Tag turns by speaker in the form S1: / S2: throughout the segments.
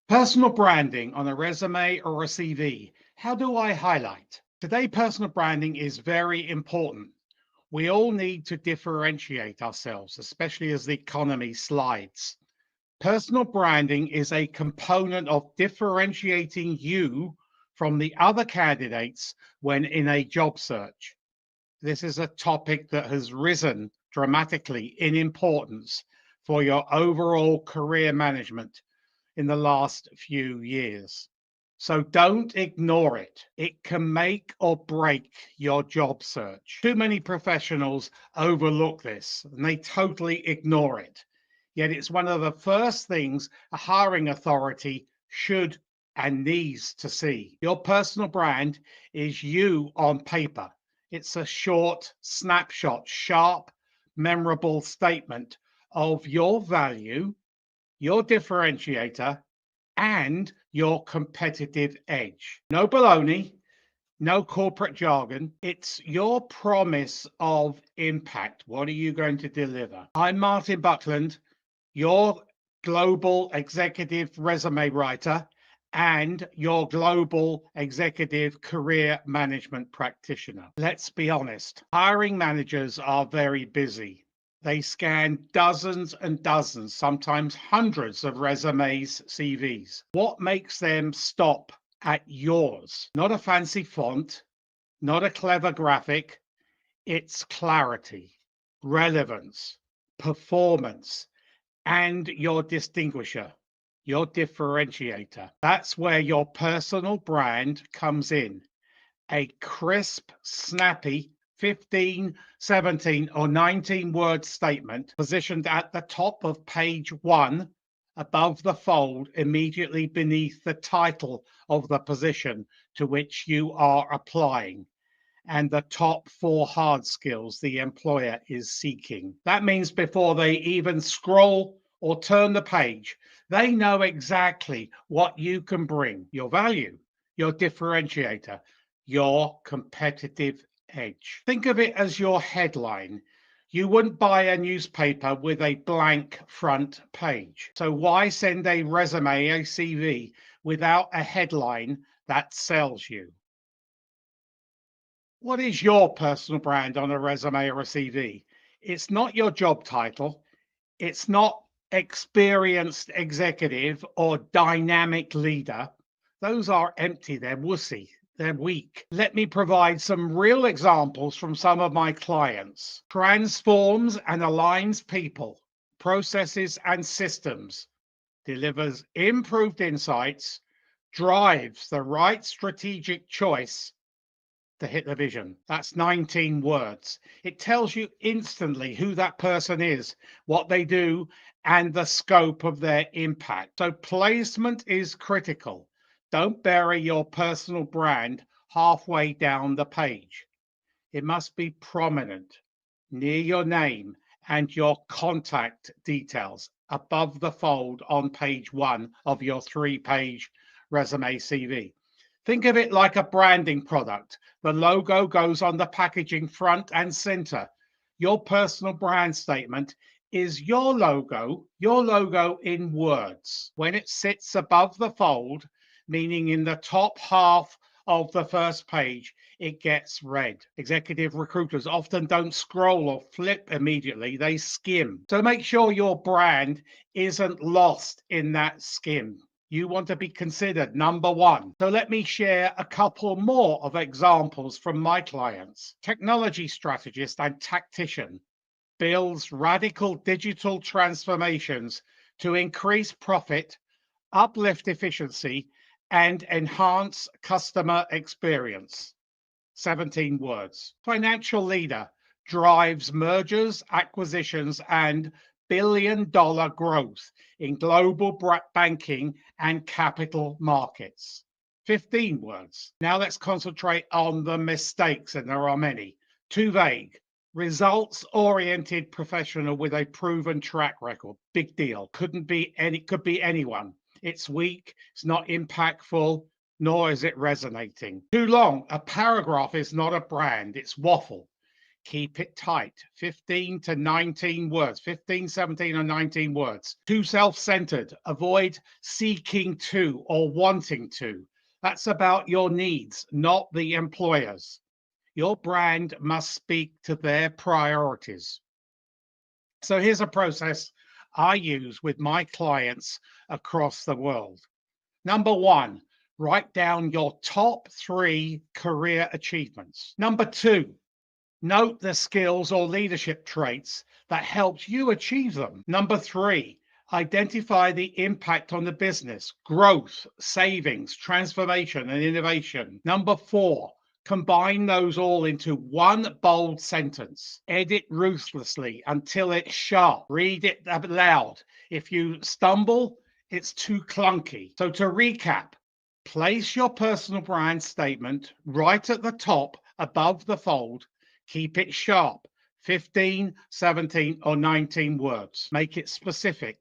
S1: Personal branding on a resume or a CV. How do I highlight? Today, personal branding is very important. We all need to differentiate ourselves, especially as the economy slides. Personal branding is a component of differentiating you from the other candidates when in a job search. This is a topic that has risen dramatically in importance for your overall career management in the last few years. So don't ignore it. It can make or break your job search. Too many professionals overlook this and they totally ignore it. Yet it's one of the first things a hiring authority should and needs to see. Your personal brand is you on paper. It's a short snapshot, sharp, memorable statement of your value, your differentiator, and your competitive edge. No baloney, no corporate jargon. It's your promise of impact. What are you going to deliver? I'm Martin Buckland, your global executive resume writer and your global executive career management practitioner. Let's be honest, hiring managers are very busy. They scan dozens and dozens, sometimes hundreds of resumes, CVs. What makes them stop at yours? Not a fancy font, not a clever graphic. It's clarity, relevance, performance, and your distinguisher, your differentiator. That's where your personal brand comes in. A crisp, snappy 15, 17, or 19 word statement positioned at the top of page 1 above the fold immediately beneath the title of the position to which you are applying and the top 4 hard skills the employer is seeking. That means before they even scroll or turn the page, they know exactly what you can bring, your value, your differentiator, your competitive edge. Think of it as your headline. You wouldn't buy a newspaper with a blank front page. So why send a resume, a CV, without a headline that sells you? What is your personal brand on a resume or a CV? It's not your job title. It's not experienced executive or dynamic leader. Those are empty. They're wussy. They're weak. Let me provide some real examples from some of my clients. Transforms and aligns people, processes, and systems, delivers improved insights, drives the right strategic choice to hit the vision. That's 19 words. It tells you instantly who that person is, what they do, and the scope of their impact. So placement is critical. Don't bury your personal brand halfway down the page. It must be prominent near your name and your contact details above the fold on page 1 of your 3-page resume CV. Think of it like a branding product. The logo goes on the packaging front and center. Your personal brand statement is your logo in words. When it sits above the fold, meaning in the top half of the first page, it gets read. Executive recruiters often don't scroll or flip immediately, they skim. So make sure your brand isn't lost in that skim. You want to be considered number 1. So let me share a couple more of examples from my clients. Technology strategist and tactician builds radical digital transformations to increase profit, uplift efficiency, and enhance customer experience. 17 words. Financial leader drives mergers, acquisitions, and billion-dollar growth in global banking and capital markets. 15 words. Now let's concentrate on the mistakes, and there are many. Too vague. Results-oriented professional with a proven track record. Big deal. Could be anyone. It's weak, it's not impactful, nor is it resonating. Too long. A paragraph is not a brand, it's waffle. Keep it tight, 15 to 19 words, 15, 17, or 19 words. Too self-centered. Avoid seeking to or wanting to. That's about your needs, not the employer's. Your brand must speak to their priorities. So here's a process I use with my clients across the world. Number one, write down your top 3 career achievements. Number 2, note the skills or leadership traits that helped you achieve them. Number 3, identify the impact on the business, growth, savings, transformation, and innovation. Number 4, combine those all into one bold sentence. Edit ruthlessly until it's sharp. Read it aloud. If you stumble, it's too clunky. So to recap, place your personal brand statement right at the top above the fold. Keep it sharp, 15, 17, or 19 words. Make it specific,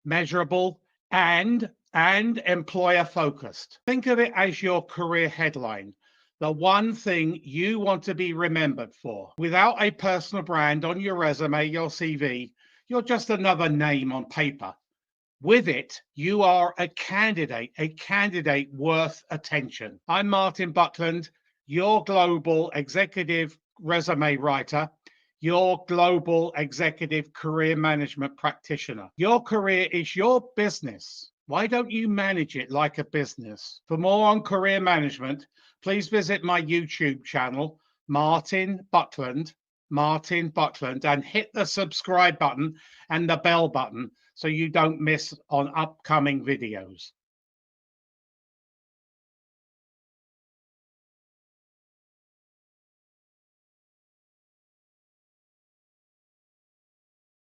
S1: measurable, and employer focused. Think of it as your career headline, the one thing you want to be remembered for. Without a personal brand on your resume, your CV, you're just another name on paper. With it, you are a candidate worth attention. I'm Martin Buckland, your global executive resume writer, your global executive career management practitioner. Your career is your business. Why don't you manage it like a business? For more on career management, please visit my YouTube channel, Martin Buckland, and hit the subscribe button and the bell button so you don't miss on upcoming videos.